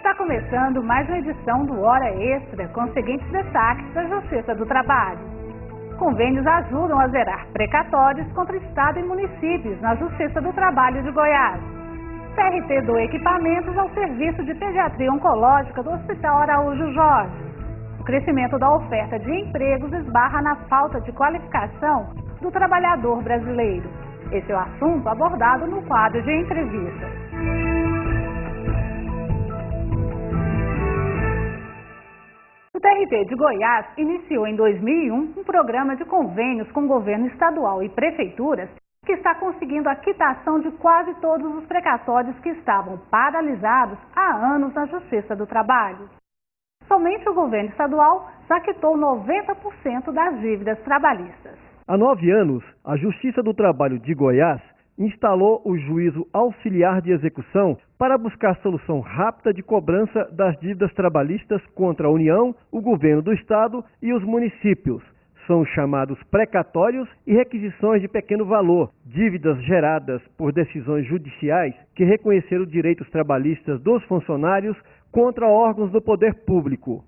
Está começando mais uma edição do Hora Extra, com os seguintes destaques da Justiça do Trabalho. Convênios ajudam a zerar precatórios contra Estado e municípios na Justiça do Trabalho de Goiás. TRT doa equipamentos ao Serviço de Pediatria Oncológica do Hospital Araújo Jorge. O crescimento da oferta de empregos esbarra na falta de qualificação do trabalhador brasileiro. Esse é o assunto abordado no quadro de entrevistas. O TRT de Goiás iniciou em 2001 um programa de convênios com o governo estadual e prefeituras que está conseguindo a quitação de quase todos os precatórios que estavam paralisados há anos na Justiça do Trabalho. Somente o governo estadual já quitou 90% das dívidas trabalhistas. Há 9 anos, a Justiça do Trabalho de Goiás instalou o Juízo Auxiliar de Execução para buscar solução rápida de cobrança das dívidas trabalhistas contra a União, o governo do Estado e os municípios. São os chamados precatórios e requisições de pequeno valor, dívidas geradas por decisões judiciais que reconheceram direitos trabalhistas dos funcionários contra órgãos do poder público.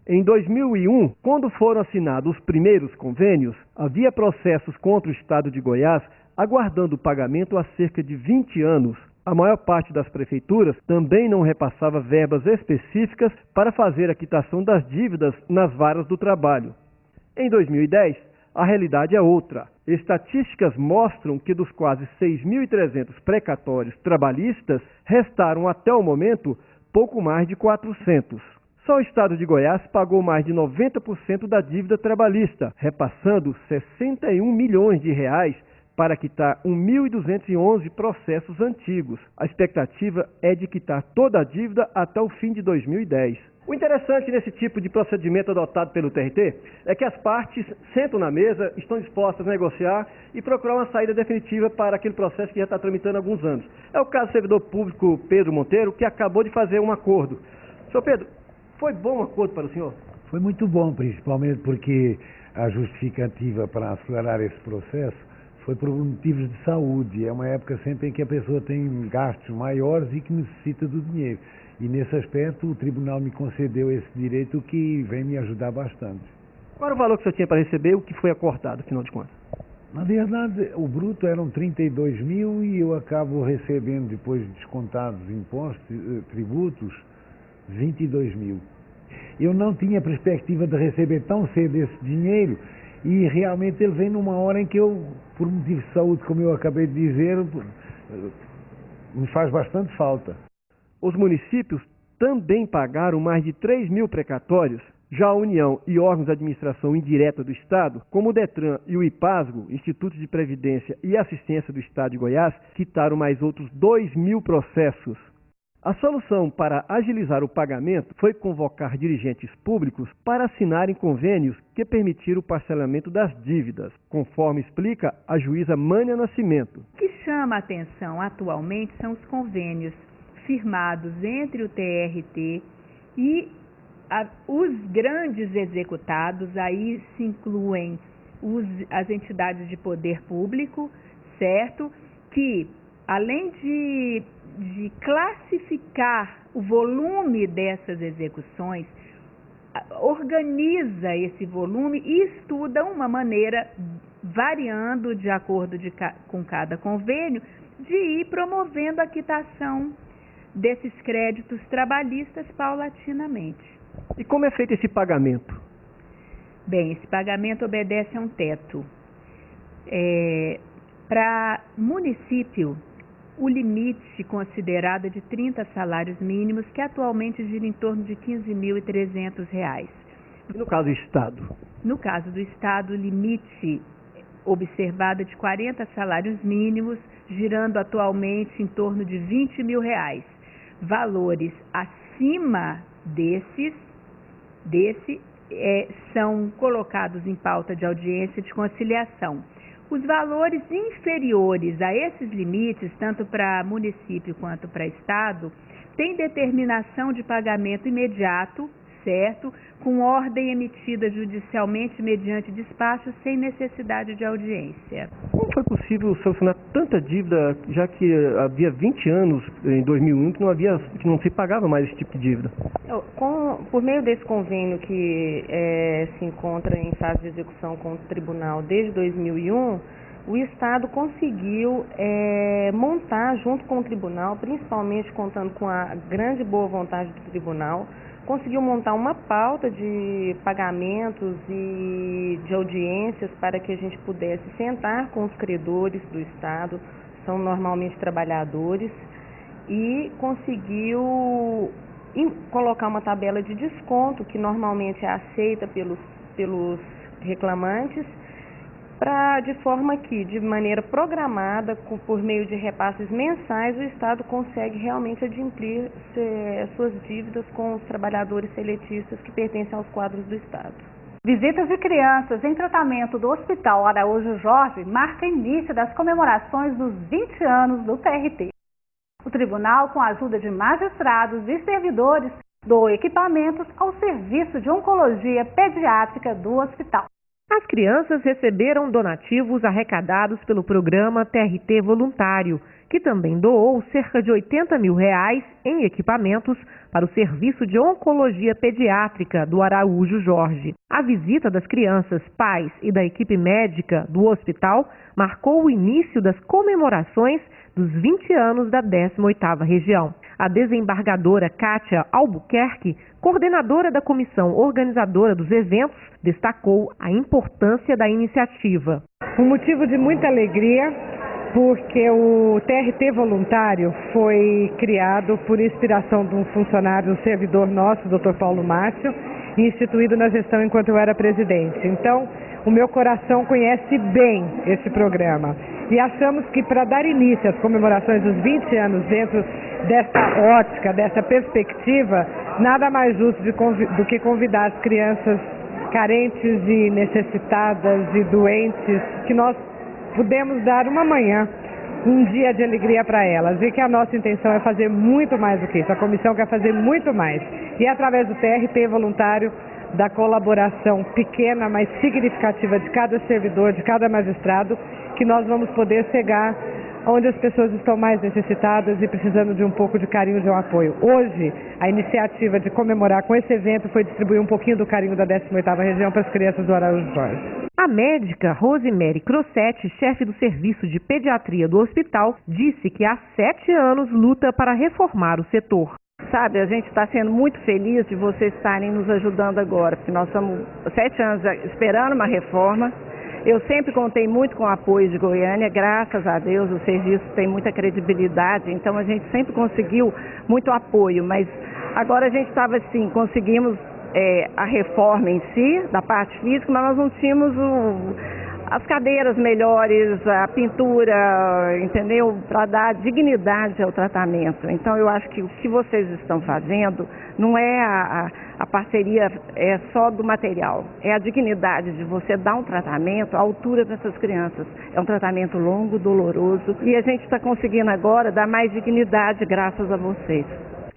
Em 2001, quando foram assinados os primeiros convênios, havia processos contra o Estado de Goiás aguardando o pagamento há cerca de 20 anos. A maior parte das prefeituras também não repassava verbas específicas para fazer a quitação das dívidas nas varas do trabalho. Em 2010, a realidade é outra. Estatísticas mostram que dos quase 6.300 precatórios trabalhistas, restaram até o momento pouco mais de 400. Só o Estado de Goiás pagou mais de 90% da dívida trabalhista, repassando 61 milhões de reais para quitar 1.211 processos antigos. A expectativa é de quitar toda a dívida até o fim de 2010. O interessante nesse tipo de procedimento adotado pelo TRT é que as partes sentam na mesa, estão dispostas a negociar e procurar uma saída definitiva para aquele processo que já está tramitando há alguns anos. É o caso do servidor público Pedro Monteiro, que acabou de fazer um acordo. Senhor Pedro, foi bom o acordo para o senhor? Foi muito bom, principalmente porque a justificativa para acelerar esse processo foi por motivos de saúde. É uma época sempre em que a pessoa tem gastos maiores e que necessita do dinheiro. E nesse aspecto o tribunal me concedeu esse direito que vem me ajudar bastante. Qual era o valor que o senhor tinha para receber e o que foi acordado, afinal de contas? Na verdade, o bruto eram 32 mil e eu acabo recebendo, depois de descontados impostos, tributos, 22 mil. Eu não tinha perspectiva de receber tão cedo esse dinheiro e realmente ele vem numa hora em que eu, por motivo de saúde, como eu acabei de dizer, me faz bastante falta. Os municípios também pagaram mais de 3 mil precatórios. Já a União e órgãos de administração indireta do Estado, como o DETRAN e o IPASGO, Instituto de Previdência e Assistência do Estado de Goiás, quitaram mais outros 2 mil processos. A solução para agilizar o pagamento foi convocar dirigentes públicos para assinarem convênios que permitiram o parcelamento das dívidas, conforme explica a juíza Mânia Nascimento. O que chama a atenção atualmente são os convênios firmados entre o TRT e os grandes executados, aí se incluem as entidades de poder público, certo? Que, além de classificar o volume dessas execuções, organiza esse volume e estuda uma maneira, variando de acordo com cada convênio, de ir promovendo a quitação desses créditos trabalhistas paulatinamente. E como é feito esse pagamento? Bem, esse pagamento obedece a um teto. Para município, o limite considerado é de 30 salários mínimos, que atualmente gira em torno de R$ 15.300. E no caso do Estado? No caso do Estado, o limite observado é de 40 salários mínimos, girando atualmente em torno de R$ 20 mil. Valores acima desse são colocados em pauta de audiência de conciliação. Os valores inferiores a esses limites, tanto para município quanto para Estado, têm determinação de pagamento imediato, certo, com ordem emitida judicialmente mediante despacho sem necessidade de audiência. Como foi possível solucionar tanta dívida, já que havia 20 anos, em 2001, que não se pagava mais esse tipo de dívida? Por meio desse convênio que se encontra em fase de execução com o tribunal desde 2001, o Estado conseguiu montar, junto com o tribunal, principalmente contando com a grande boa vontade do tribunal, conseguiu montar uma pauta de pagamentos e de audiências para que a gente pudesse sentar com os credores do Estado, são normalmente trabalhadores, e conseguiu colocar uma tabela de desconto que normalmente é aceita pelos reclamantes, de forma que, de maneira programada, por meio de repasses mensais, o Estado consegue realmente adimplir suas dívidas com os trabalhadores seletistas que pertencem aos quadros do Estado. Visitas de crianças em tratamento do Hospital Araújo Jorge marca início das comemorações dos 20 anos do TRT. O tribunal, com a ajuda de magistrados e servidores, doou equipamentos ao Serviço de Oncologia Pediátrica do hospital. As crianças receberam donativos arrecadados pelo programa TRT Voluntário, que também doou cerca de R$80 mil em equipamentos para o Serviço de Oncologia Pediátrica do Araújo Jorge. A visita das crianças, pais e da equipe médica do hospital marcou o início das comemorações dos 20 anos da 18ª Região. A desembargadora Kátia Albuquerque, coordenadora da comissão organizadora dos eventos, destacou a importância da iniciativa. Um motivo de muita alegria, porque o TRT Voluntário foi criado por inspiração de um funcionário, um servidor nosso, Dr. Paulo Márcio, e instituído na gestão enquanto eu era presidente. Então, o meu coração conhece bem esse programa. E achamos que para dar início às comemorações dos 20 anos dentro dessa ótica, dessa perspectiva, nada mais justo do que convidar as crianças carentes e necessitadas e doentes, que nós pudemos dar uma manhã, um dia de alegria para elas, e que a nossa intenção é fazer muito mais do que isso. A comissão quer fazer muito mais. E através do TRT Voluntário, da colaboração pequena, mas significativa de cada servidor, de cada magistrado, que nós vamos poder chegar onde as pessoas estão mais necessitadas e precisando de um pouco de carinho e de um apoio. Hoje, a iniciativa de comemorar com esse evento foi distribuir um pouquinho do carinho da 18ª Região para as crianças do Araújo Jorge. A médica Rosemary Crossetti, chefe do Serviço de Pediatria do hospital, disse que há 7 anos luta para reformar o setor. Sabe, a gente está sendo muito feliz de vocês estarem nos ajudando agora, porque nós estamos 7 anos esperando uma reforma. Eu sempre contei muito com o apoio de Goiânia, graças a Deus o serviço tem muita credibilidade, então a gente sempre conseguiu muito apoio, mas agora a gente estava assim, conseguimos a reforma em si, da parte física, mas nós não tínhamos as cadeiras melhores, a pintura, entendeu? Para dar dignidade ao tratamento. Então eu acho que o que vocês estão fazendo não é a parceria só do material, é a dignidade de você dar um tratamento à altura dessas crianças. É um tratamento longo, doloroso, e a gente está conseguindo agora dar mais dignidade graças a vocês.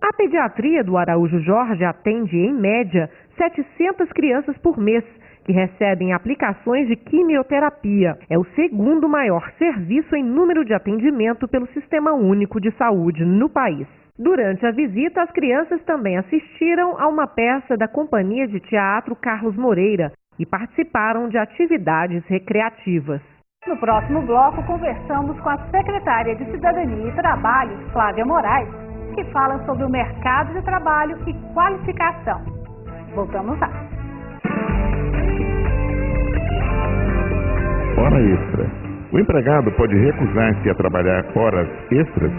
A pediatria do Araújo Jorge atende, em média, 700 crianças por mês, que recebem aplicações de quimioterapia. É o segundo maior serviço em número de atendimento pelo Sistema Único de Saúde no país. Durante a visita, as crianças também assistiram a uma peça da Companhia de Teatro Carlos Moreira e participaram de atividades recreativas. No próximo bloco, conversamos com a secretária de Cidadania e Trabalho, Flávia Moraes, que fala sobre o mercado de trabalho e qualificação. Voltamos lá. Hora extra. O empregado pode recusar-se a trabalhar horas extras?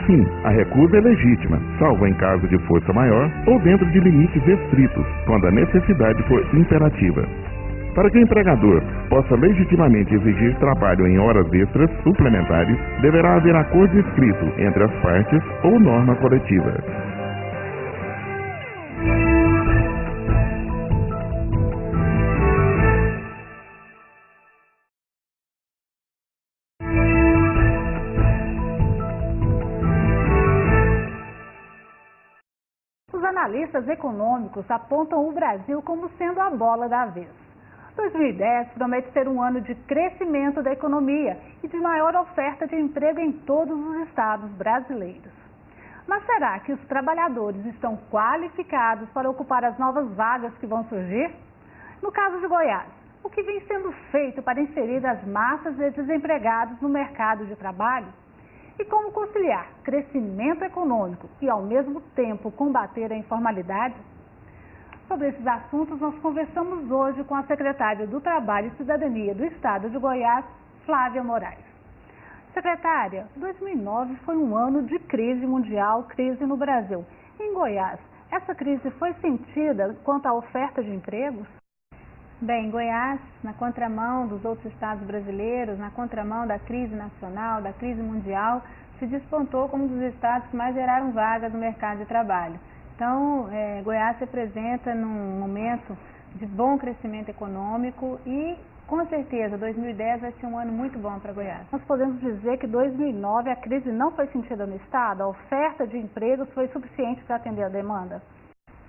Sim, a recusa é legítima, salvo em caso de força maior ou dentro de limites estritos, quando a necessidade for imperativa. Para que o empregador possa legitimamente exigir trabalho em horas extras suplementares, deverá haver acordo escrito entre as partes ou norma coletiva. analistas econômicos apontam o Brasil como sendo a bola da vez. 2010 promete ser um ano de crescimento da economia e de maior oferta de emprego em todos os estados brasileiros. Mas será que os trabalhadores estão qualificados para ocupar as novas vagas que vão surgir? No caso de Goiás, o que vem sendo feito para inserir as massas de desempregados no mercado de trabalho? E como conciliar crescimento econômico e, ao mesmo tempo, combater a informalidade? Sobre esses assuntos, nós conversamos hoje com a secretária do Trabalho e Cidadania do Estado de Goiás, Flávia Moraes. Secretária, 2009 foi um ano de crise mundial, crise no Brasil. Em Goiás, essa crise foi sentida quanto à oferta de empregos? Bem, Goiás, na contramão dos outros estados brasileiros, na contramão da crise nacional, da crise mundial, se despontou como um dos estados que mais geraram vagas no mercado de trabalho. Então, Goiás se apresenta num momento de bom crescimento econômico e, com certeza, 2010 vai ser um ano muito bom para Goiás. Nós podemos dizer que 2009 a crise não foi sentida no estado? A oferta de empregos foi suficiente para atender a demanda?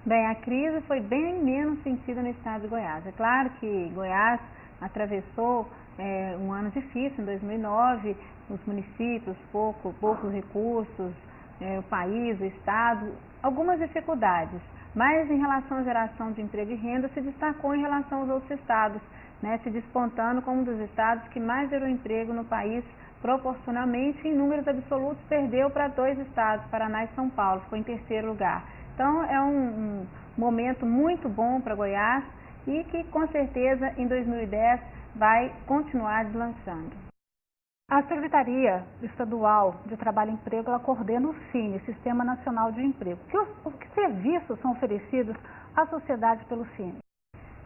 Bem, a crise foi bem menos sentida no estado de Goiás. É claro que Goiás atravessou um ano difícil em 2009, os municípios, poucos recursos, o país, o estado, algumas dificuldades. Mas em relação à geração de emprego e renda, se destacou em relação aos outros estados, né, se despontando como um dos estados que mais gerou emprego no país proporcionalmente. Em números absolutos, perdeu para 2 estados, Paraná e São Paulo, ficou em terceiro lugar. Então, é um momento muito bom para Goiás e que, com certeza, em 2010 vai continuar deslanchando. A Secretaria Estadual de Trabalho e Emprego, ela coordena o CINE, Sistema Nacional de Emprego. Que serviços são oferecidos à sociedade pelo CINE?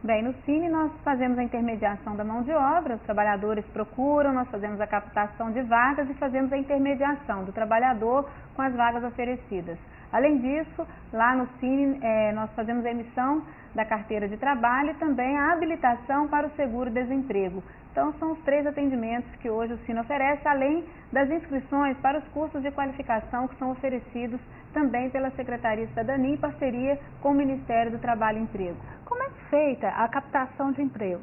Bem, no CINE nós fazemos a intermediação da mão de obra, os trabalhadores procuram, nós fazemos a captação de vagas e fazemos a intermediação do trabalhador com as vagas oferecidas. Além disso, lá no CINE nós fazemos a emissão da carteira de trabalho e também a habilitação para o seguro-desemprego. Então, são os 3 atendimentos que hoje o CINE oferece, além das inscrições para os cursos de qualificação que são oferecidos também pela Secretaria de Cidadania em parceria com o Ministério do Trabalho e Emprego. Como é feita a captação de emprego?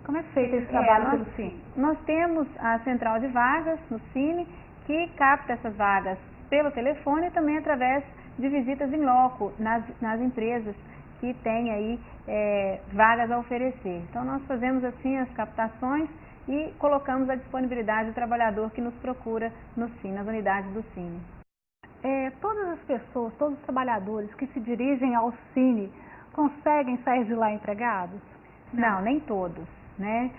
Como é feito esse trabalho pelo CINE? Nós temos a central de vagas no CINE que capta essas vagas pelo telefone e também através de visitas em loco nas empresas que têm aí vagas a oferecer. Então, nós fazemos assim as captações e colocamos à disponibilidade do trabalhador que nos procura no CINE, nas unidades do CINE. Todas as pessoas, todos os trabalhadores que se dirigem ao CINE conseguem sair de lá empregados? Não, nem todos, né?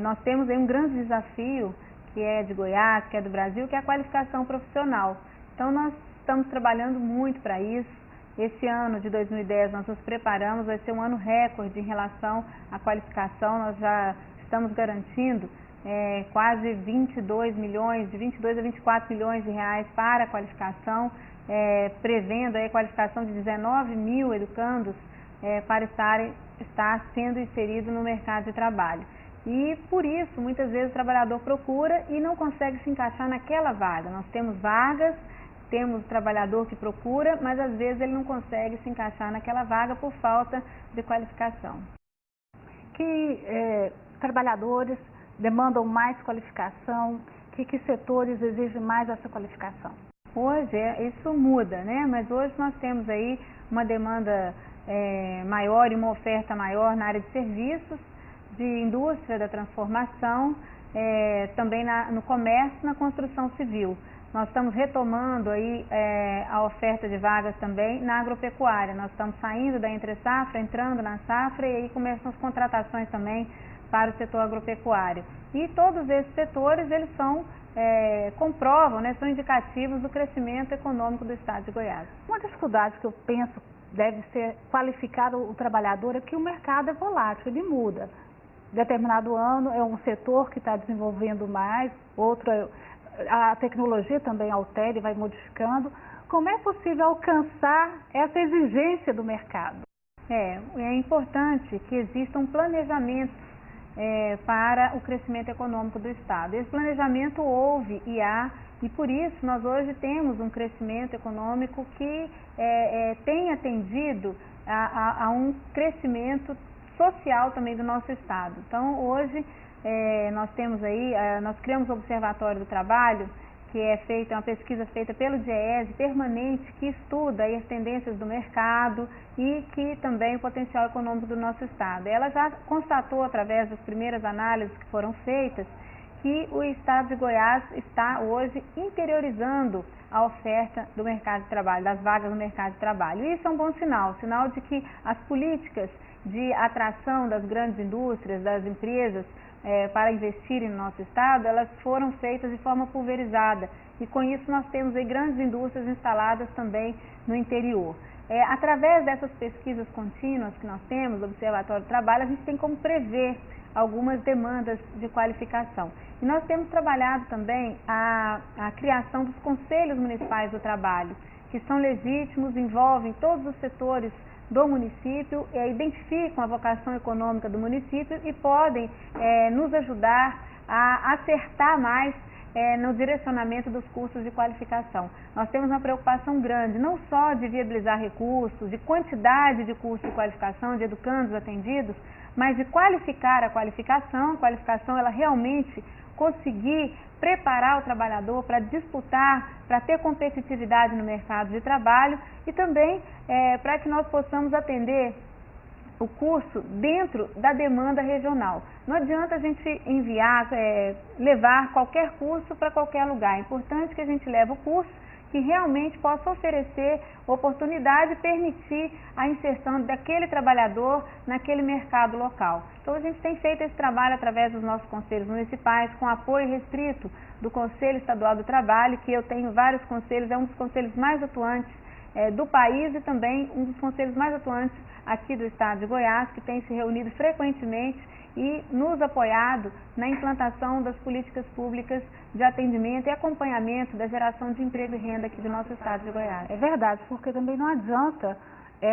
Nós temos aí um grande desafio que é de Goiás, que é do Brasil, que é a qualificação profissional. Então, nós estamos trabalhando muito para isso. Esse ano de 2010 nós nos preparamos, vai ser um ano recorde em relação à qualificação. Nós já estamos garantindo quase 22 milhões, de 22 a 24 milhões de reais para a qualificação, prevendo aí a qualificação de 19 mil educandos para estar sendo inserido no mercado de trabalho. E por isso, muitas vezes o trabalhador procura e não consegue se encaixar naquela vaga. Nós temos vagas, temos o trabalhador que procura, mas às vezes ele não consegue se encaixar naquela vaga por falta de qualificação. Que trabalhadores demandam mais qualificação? Que setores exigem mais essa qualificação? Hoje isso muda, né? Mas hoje nós temos aí uma demanda maior e uma oferta maior na área de serviços, de indústria da transformação, também no comércio e na construção civil. Nós estamos retomando aí a oferta de vagas também na agropecuária. Nós estamos saindo da entre-safra, entrando na safra e aí começam as contratações também para o setor agropecuário. E todos esses setores, eles comprovam, né, são indicativos do crescimento econômico do estado de Goiás. Uma dificuldade que eu penso deve ser qualificar o trabalhador é que o mercado é volátil, ele muda. Determinado ano é um setor que está desenvolvendo mais, outro a tecnologia também altera e vai modificando. Como é possível alcançar essa exigência do mercado? É importante que exista um planejamento para o crescimento econômico do Estado. Esse planejamento houve e há, e por isso nós hoje temos um crescimento econômico que tem atendido a um crescimento social também do nosso Estado. Então, hoje, nós criamos o Observatório do Trabalho, que é uma pesquisa feita pelo DIEESE permanente, que estuda aí as tendências do mercado e que também o potencial econômico do nosso Estado. Ela já constatou, através das primeiras análises que foram feitas, que o Estado de Goiás está hoje interiorizando a oferta do mercado de trabalho, das vagas no mercado de trabalho. E isso é um bom sinal de que as políticas de atração das grandes indústrias, das empresas, para investirem no nosso Estado, elas foram feitas de forma pulverizada. E com isso nós temos aí grandes indústrias instaladas também no interior. Através dessas pesquisas contínuas que nós temos, do Observatório do Trabalho, a gente tem como prever algumas demandas de qualificação. E nós temos trabalhado também a criação dos conselhos municipais do trabalho, que são legítimos, envolvem todos os setores do município, identificam a vocação econômica do município e podem nos ajudar a acertar mais no direcionamento dos cursos de qualificação. Nós temos uma preocupação grande, não só de viabilizar recursos, de quantidade de cursos de qualificação, de educandos atendidos, mas de qualificar a qualificação ela realmente conseguir preparar o trabalhador para disputar, para ter competitividade no mercado de trabalho e também para que nós possamos atender o curso dentro da demanda regional. Não adianta a gente levar qualquer curso para qualquer lugar. É importante que a gente leve o curso que realmente possa oferecer oportunidade e permitir a inserção daquele trabalhador naquele mercado local. Então, a gente tem feito esse trabalho através dos nossos conselhos municipais, com apoio restrito do Conselho Estadual do Trabalho, que eu tenho vários conselhos, é um dos conselhos mais atuantes do país e também um dos conselhos mais atuantes aqui do Estado de Goiás, que tem se reunido frequentemente e nos apoiado na implantação das políticas públicas de atendimento e acompanhamento da geração de emprego e renda aqui do nosso Estado de Goiás. É verdade, porque também não adianta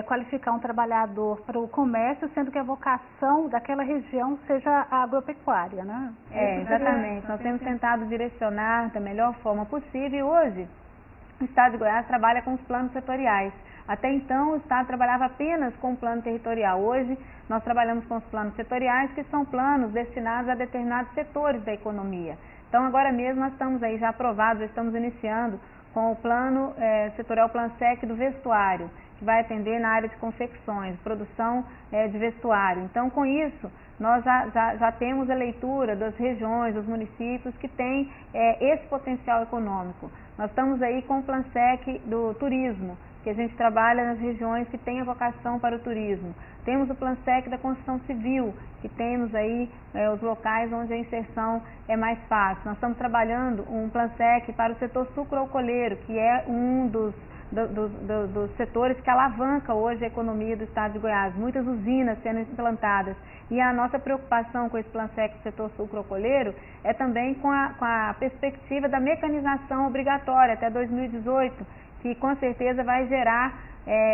qualificar um trabalhador para o comércio, sendo que a vocação daquela região seja a agropecuária, né? Exatamente. Nós temos tentado direcionar da melhor forma possível e hoje o Estado de Goiás trabalha com os planos setoriais. Até então, o Estado trabalhava apenas com o plano territorial. Hoje, nós trabalhamos com os planos setoriais, que são planos destinados a determinados setores da economia. Então, agora mesmo, nós estamos aí já aprovados, já estamos iniciando com o plano setorial PlanSec do vestuário, que vai atender na área de confecções, produção de vestuário. Então, com isso, nós já temos a leitura das regiões, dos municípios que têm esse potencial econômico. Nós estamos aí com o PlanSec do turismo, que a gente trabalha nas regiões que têm a vocação para o turismo. Temos o PlanSec da construção civil, que temos aí os locais onde a inserção é mais fácil. Nós estamos trabalhando um PlanSec para o setor sucroalcooleiro, que é um dos setores que alavanca hoje a economia do Estado de Goiás. Muitas usinas sendo implantadas. E a nossa preocupação com esse PlanSec do setor sucroalcooleiro é também com a perspectiva da mecanização obrigatória até 2018, que com certeza vai gerar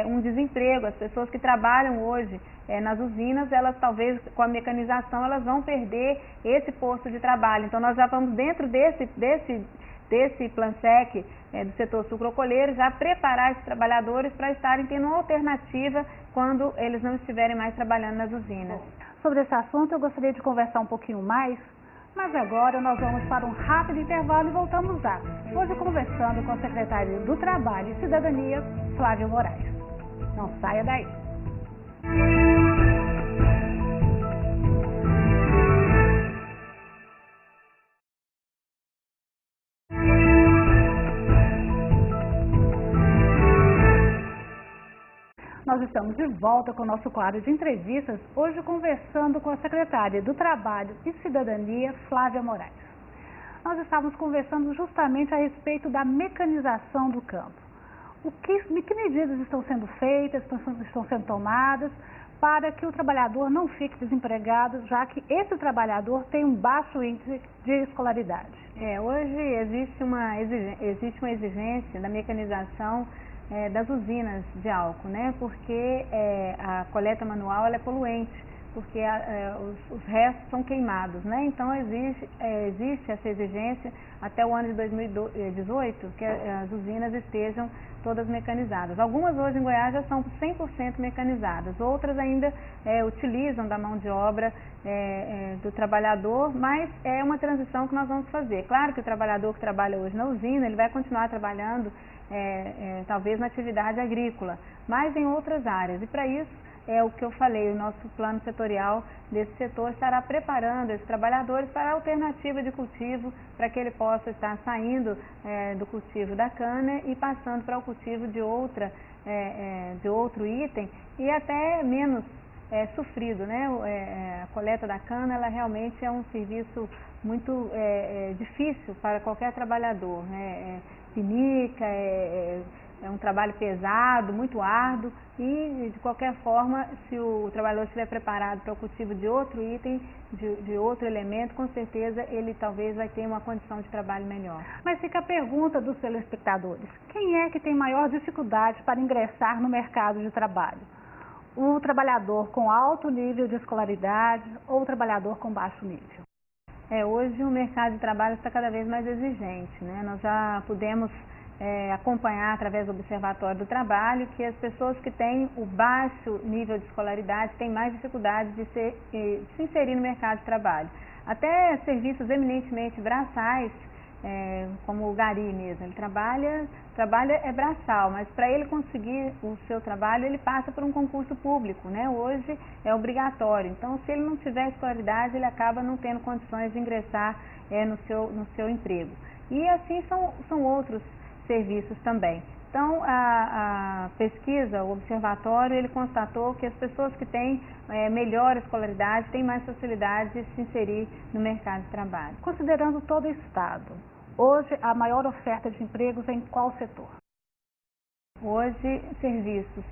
um desemprego. As pessoas que trabalham hoje nas usinas, elas talvez com a mecanização elas vão perder esse posto de trabalho. Então nós já vamos dentro desse PlanSec do setor sucroalcooleiro já preparar esses trabalhadores para estarem tendo uma alternativa quando eles não estiverem mais trabalhando nas usinas. Sobre esse assunto eu gostaria de conversar um pouquinho mais, mas agora nós vamos para um rápido intervalo e voltamos já. Hoje conversando com a secretária do Trabalho e Cidadania, Flávia Moraes. Não saia daí. Nós estamos de volta com o nosso quadro de entrevistas, hoje conversando com a secretária do Trabalho e Cidadania, Flávia Moraes. Nós estávamos conversando justamente a respeito da mecanização do campo. Que medidas estão sendo feitas, estão sendo tomadas para que o trabalhador não fique desempregado, já que esse trabalhador tem um baixo índice de escolaridade? Hoje existe uma exigência da mecanização das usinas de álcool, né? Porque a coleta manual ela é poluente porque os restos são queimados, né? Então existe essa exigência até o ano de 2018 que as usinas estejam todas mecanizadas. Algumas hoje em Goiás já são 100% mecanizadas, outras ainda utilizam da mão de obra do trabalhador, mas é uma transição que nós vamos fazer. Claro que o trabalhador que trabalha hoje na usina, ele vai continuar trabalhando talvez na atividade agrícola, mas em outras áreas, e para isso o que eu falei, o nosso plano setorial desse setor estará preparando esses trabalhadores para a alternativa de cultivo, para que ele possa estar saindo do cultivo da cana e passando para o cultivo de outro item e até menos sofrido, né? A coleta da cana, ela realmente é um serviço muito difícil para qualquer trabalhador, né? Pinica, é um trabalho pesado, muito árduo e, de qualquer forma, se o trabalhador estiver preparado para o cultivo de outro item, de outro elemento, com certeza ele talvez vai ter uma condição de trabalho melhor. Mas fica a pergunta dos telespectadores: quem é que tem maior dificuldade para ingressar no mercado de trabalho? O trabalhador com alto nível de escolaridade ou o trabalhador com baixo nível? Hoje o mercado de trabalho está cada vez mais exigente, né? Nós já pudemos acompanhar através do Observatório do Trabalho que as pessoas que têm o baixo nível de escolaridade têm mais dificuldade de se inserir no mercado de trabalho. Até serviços eminentemente braçais, como o gari mesmo, ele trabalha braçal, mas para ele conseguir o seu trabalho ele passa por um concurso público, né? Hoje é obrigatório, então se ele não tiver escolaridade ele acaba não tendo condições de ingressar no seu emprego. E assim são outros serviços também. Então a pesquisa, o observatório, ele constatou que as pessoas que têm melhor escolaridade têm mais facilidade de se inserir no mercado de trabalho. Considerando todo o Estado, hoje a maior oferta de empregos é em qual setor? Hoje, serviços,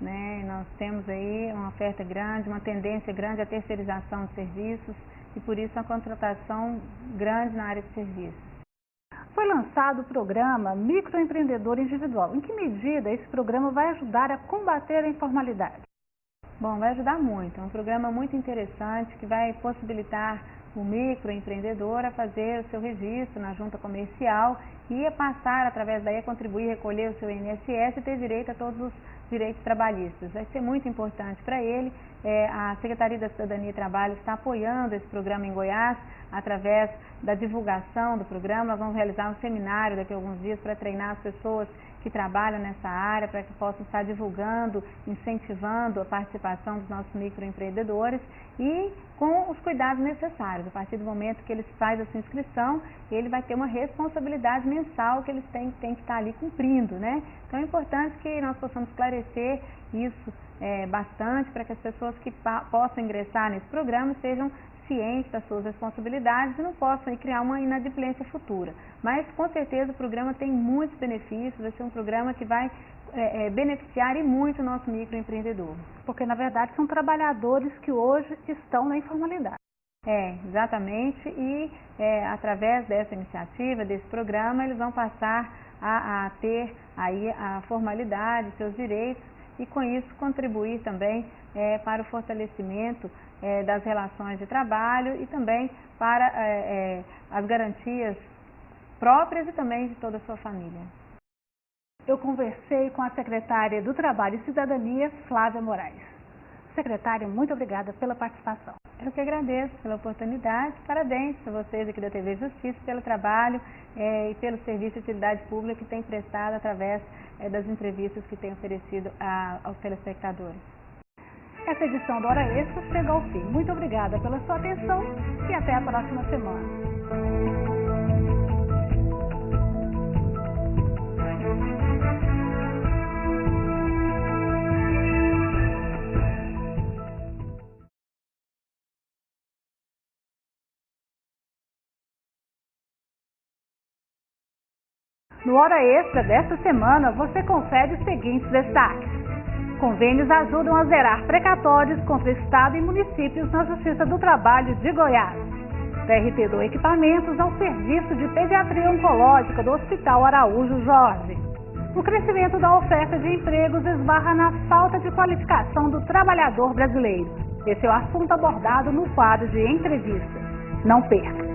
né? Nós temos aí uma oferta grande, uma tendência grande à terceirização de serviços e por isso a contratação grande na área de serviços. Foi lançado o programa Microempreendedor Individual. Em que medida esse programa vai ajudar a combater a informalidade? Bom, vai ajudar muito. É um programa muito interessante que vai possibilitar o microempreendedor a fazer o seu registro na junta comercial e a passar através daí a contribuir, recolher o seu INSS e ter direito a todos os direitos trabalhistas. Vai ser muito importante para ele. A Secretaria da Cidadania e Trabalho está apoiando esse programa em Goiás através da divulgação do programa. Nós vamos realizar um seminário daqui a alguns dias para treinar as pessoas que trabalham nessa área, para que possam estar divulgando, incentivando a participação dos nossos microempreendedores e com os cuidados necessários. A partir do momento que eles fazem a sua inscrição, ele vai ter uma responsabilidade mensal que eles têm que estar ali cumprindo, né? Então é importante que nós possamos esclarecer isso bastante para que as pessoas que possam ingressar nesse programa sejam cientes das suas responsabilidades e não possam criar uma inadimplência futura. Mas, com certeza, o programa tem muitos benefícios, vai ser um programa que vai beneficiar e muito o nosso microempreendedor. Porque, na verdade, são trabalhadores que hoje estão na informalidade. Exatamente, e através dessa iniciativa, desse programa, eles vão passar a ter aí a formalidade, seus direitos, e com isso contribuir também para o fortalecimento das relações de trabalho e também para as garantias próprias e também de toda a sua família. Eu conversei com a secretária do Trabalho e Cidadania, Flávia Moraes. Secretária, muito obrigada pela participação. Eu que agradeço pela oportunidade. Parabéns a vocês aqui da TV Justiça pelo trabalho e pelo serviço de utilidade pública que tem prestado através das entrevistas que tem oferecido aos telespectadores. Essa edição do Hora Extra chega ao fim. Muito obrigada pela sua atenção e até a próxima semana. No Hora Extra desta semana, você confere os seguintes destaques. Convênios ajudam a zerar precatórios contra Estado e municípios na Justiça do Trabalho de Goiás. TRT doa equipamentos ao Serviço de Pediatria Oncológica do Hospital Araújo Jorge. O crescimento da oferta de empregos esbarra na falta de qualificação do trabalhador brasileiro. Esse é o assunto abordado no quadro de entrevistas. Não perca!